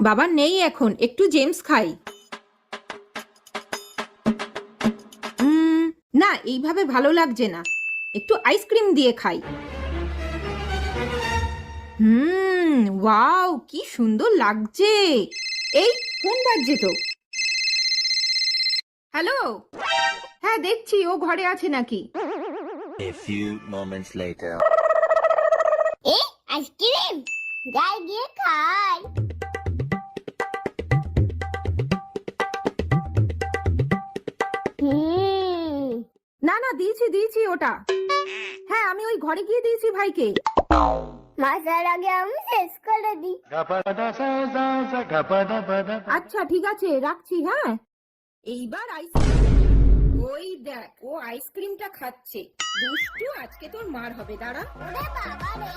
বাবা নেই এখন, একটু জেমস খাই। না, এইভাবে ভালো লাগছে না, একটু আইসক্রিম দিয়ে খাই। ওয়াও, কি সুন্দর লাগছে। এই ফোন বাজছে তো। হ্যালো। হ্যাঁ, দেখছি ও ঘরে আছে নাকি। A few moments later. এই আইসক্রিম যাই গিয়ে খাই। না না, দিয়েছি দিয়েছি ওটা। হ্যাঁ, আমি ওই ঘরে গিয়ে দিয়েছি ভাইকে। মাসার আগে আমি শেষ করে দিই। আচ্ছা ঠিক আছে, রাখছি। হ্যাঁ, এইবার আইসক্রিম। ওই দেখ, ও আইসক্রিমটা খাচ্ছে। দুষ্টু, আজকে তোর মার হবে, দাঁড়া। ওরে বাবা রে।